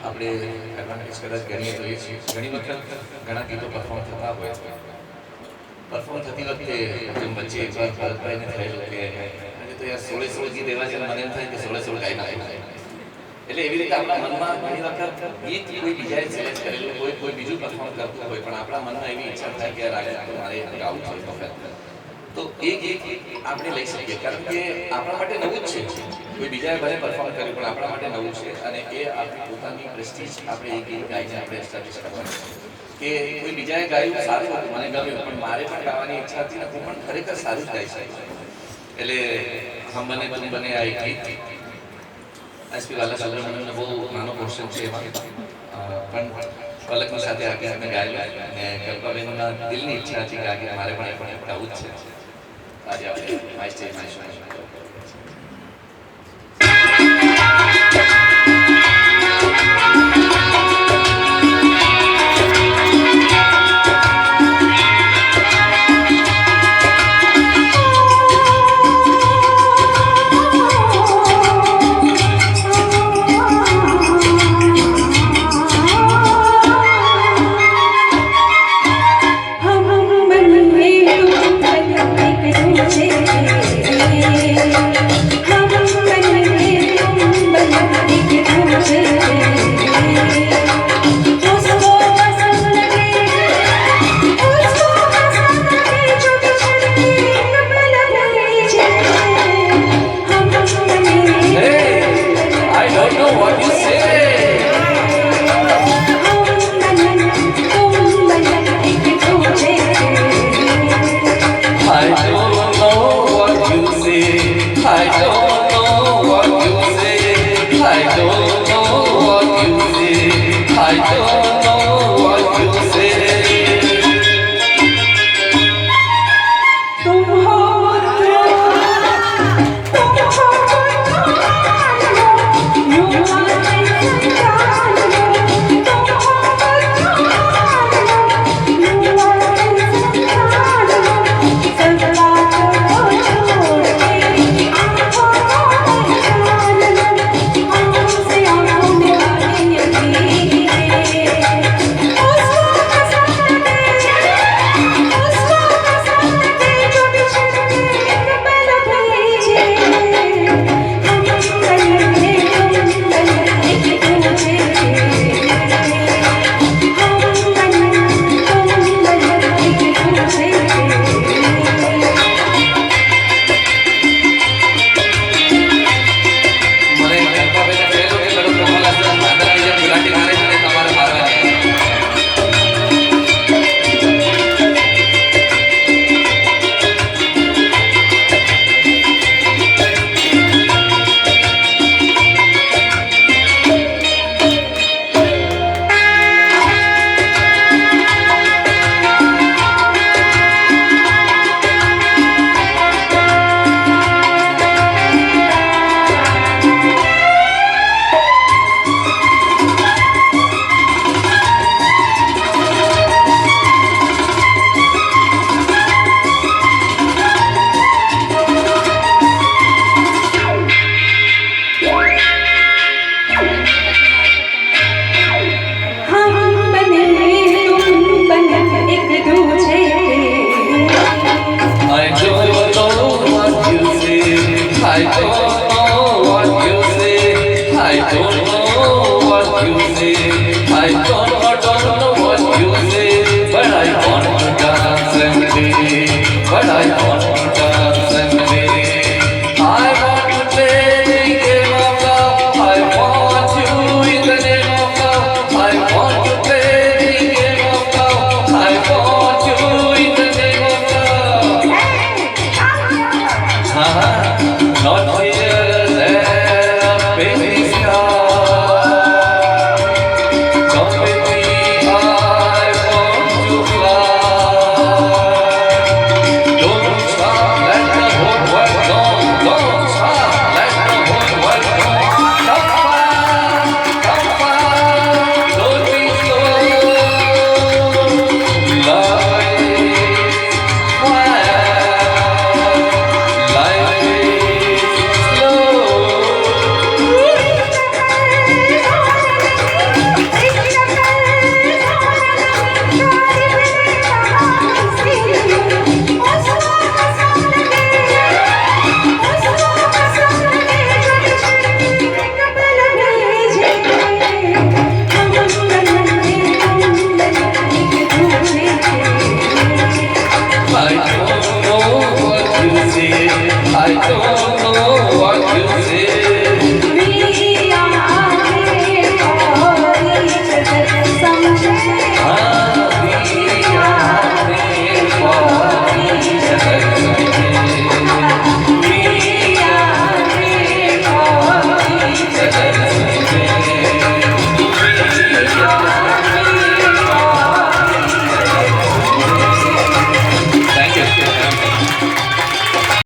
આપણે એડવાન્ટેજ કદાચ ગણીએ તો એ છે ઘણી વખત ઘણા ગીતો પરફોર્મ થતા હોય પરફોર્મ થતી વખતે જેમ વચ્ચે એકવાર ભરતભાઈને થયેલું કે આજે તો યાર 16 ગીત એવા છે મને એમ થાય કે 16 ગાઈ નાખે એટલે એવી રીતે આપણા મનમાં ઘણી વખત ગીત કોઈ બીજાએ સિલેક્ટ કરેલું હોય કોઈ બીજું પરફોર્મ કરતું હોય પણ આપણા મનમાં એવી ઈચ્છા થાય કે આજે તો મારે ગાવું છે વખત તો એ ગીત આપણે લઈ શકીએ કારણ કે આપણા માટે નવું જ છે કોઈ બીજાએ ભલે પરફોર્મ કર્યું પણ આપણા માટે નવું છે અને એ આપણી પોતાની પ્રેસ્ટીજ આપણે એ ગીત ગાઈને આપણે એસ્ટાબ્લિશ કરવાનું કે કોઈ બીજાએ ગાયું સારું હતું મને ગમ્યું પણ મારે પણ ગાવાની ઈચ્છા હતી ને હું પણ ખરેખર સારું જ ગાઈ શકું એટલે હમ બને તુમ બને આ એક ગીત એસપી વાલા સુબ્રમણ્યમનો બહુ નાનો પોર્શન છે એમાં પણ પલકની સાથે આ ગીતને ગાયેલું અને કલ્પાબેનના દિલની ઈચ્છા હતી કે આ ગીત મારે પણ ગાવું જ છે આજે આપણે my stage my show I don't know what you say. I don't